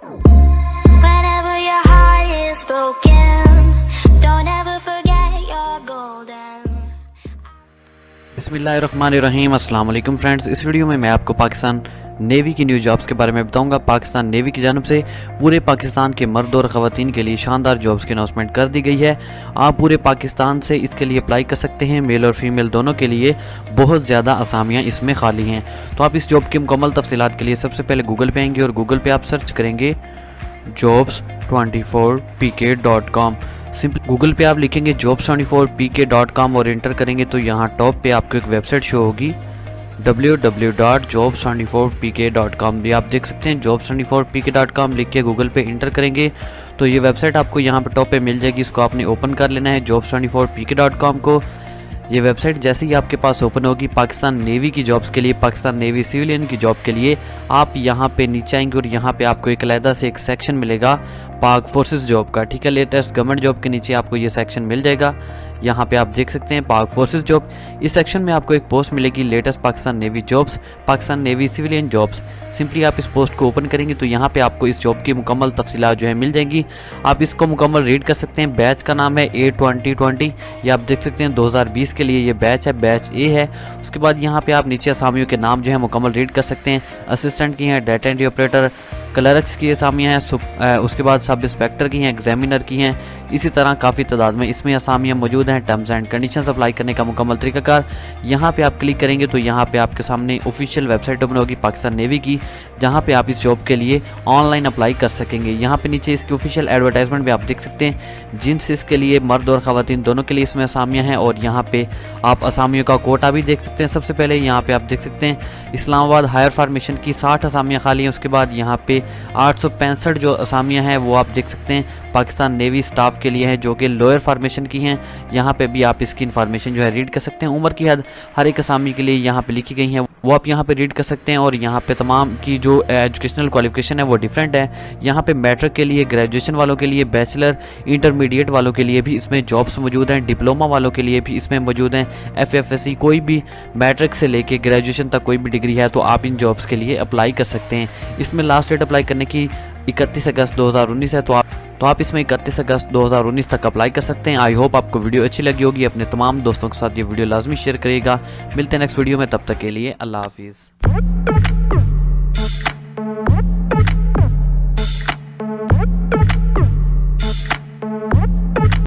Whenever your heart is broken, don't ever forget you're golden. बिस्मिल्लाहिर्रहमानिर्रहीम। अस्सलाम वालेकुम friends, इस वीडियो में मैं आपको पाकिस्तान नेवी की न्यू जॉब्स के बारे में बताऊंगा। पाकिस्तान नेवी की जानब से पूरे पाकिस्तान के मर्द और ख़वातीन के लिए शानदार जॉब्स की अनाउंसमेंट कर दी गई है। आप पूरे पाकिस्तान से इसके लिए अप्लाई कर सकते हैं। मेल और फीमेल दोनों के लिए बहुत ज़्यादा असामियाँ इसमें खाली हैं। तो आप इस जॉब की मुकम्मल तफसीलात के लिए सबसे पहले गूगल पे आएंगे और गूगल पे आप सर्च करेंगे jobs24pk.com। सिंपल गूगल पे आप लिखेंगे jobs24pk.com और इंटर करेंगे तो यहाँ टॉप पे आपको एक वेबसाइट शो होगी www.jobs24pk.com। ये आप देख सकते हैं jobs24pk.com लिख के गूगल पे इंटर करेंगे तो ये वेबसाइट आपको यहाँ पे टॉप पे मिल जाएगी। इसको आपने ओपन कर लेना है jobs24pk.com को। ये वेबसाइट जैसे ही आपके पास ओपन होगी पाकिस्तान नेवी की जॉब्स के लिए, पाकिस्तान नेवी सिविलियन की जॉब के लिए आप यहाँ पे नीचे आएंगे और यहाँ पे आपको एक अलहदा से एक सेक्शन मिलेगा पाक फोर्सेस जॉब का। ठीक है, लेटेस्ट गवर्नमेंट जॉब के नीचे आपको ये सेक्शन मिल जाएगा। यहाँ पे आप देख सकते हैं पाक फोर्सेस जॉब। इस सेक्शन में आपको एक पोस्ट मिलेगी latest Pakistan navy jobs, Pakistan navy civilian jobs. Simply आप इस पोस्ट को ओपन करेंगे तो यहाँ पे आपको इस जॉब की मुकम्मल तफसीलात जो है मिल जाएंगी। आप इसको मुकम्मल रीड कर सकते हैं। बैच का नाम है A2020। ये आप देख सकते हैं 2020 के लिए ये बैच है, बैच ए है। उसके बाद यहाँ पे आप नीचे असामियों के नाम जो है मुकम्मल रीड कर सकते हैं। असिस्टेंट की हैं, डाटा एंट्री ऑपरेटर, क्लर्क्स की असामियाँ हैं, उसके बाद सब इंस्पेक्टर की हैं, एग्जामिनर की हैं। इसी तरह काफ़ी तादाद में इसमें असामियाँ मौजूद हैं। टर्म्स एंड कंडीशंस अप्लाई करने का मुकम्मल तरीकाकार यहाँ पे आप क्लिक करेंगे तो यहाँ पे आपके सामने ऑफिशियल वेबसाइट ओपन होगी पाकिस्तान नेवी की, जहाँ पे आप इस जॉब के लिए ऑनलाइन अप्लाई कर सकेंगे। यहाँ पे नीचे इसकी ऑफिशियल एडवर्टाइजमेंट भी आप देख सकते हैं। जिन्स इसके लिए मर्द और ख़वातीन दोनों के लिए इसमें असामियाँ हैं और यहाँ पे आप असामियों का कोटा भी देख सकते हैं। सबसे पहले यहाँ पे आप देख सकते हैं इस्लामाबाद हायर फार्मेशन की 60 असामियाँ खाली हैं। उसके बाद यहाँ पे 865 जो असामियाँ हैं वो आप देख सकते हैं पाकिस्तान नेवी स्टाफ के लिए हैं जो कि लोअर फार्मेशन की हैं। यहाँ पे भी आप इसकी इन्फॉर्मेशन जो है रीड कर सकते हैं। उम्र की हद हर एक असामी के लिए यहाँ पे लिखी गई है, वो आप यहाँ पे रीड कर सकते हैं। और यहाँ पे तमाम की जो एजुकेशनल क्वालिफिकेशन है वो डिफरेंट है। यहाँ पे मैट्रिक के लिए, ग्रेजुएशन वालों के लिए, बैचलर इंटरमीडिएट वालों के लिए भी इसमें जॉब्स मौजूद हैं। डिप्लोमा वालों के लिए भी इसमें मौजूद हैं। FFSC कोई भी मैट्रिक से लेके ग्रेजुएशन तक कोई भी डिग्री है तो आप इन जॉब्स के लिए अप्लाई कर सकते हैं। इसमें लास्ट डेट अप्लाई करने की 31 अगस्त 2019 है तो आप इसमें 31 अगस्त 2019 तक अप्लाई कर सकते हैं। आई होप आपको वीडियो अच्छी लगी होगी। अपने तमाम दोस्तों के साथ ये वीडियो लाजमी शेयर करिएगा। मिलते हैं नेक्स्ट वीडियो में, तब तक के लिए अल्लाह हाफिज़।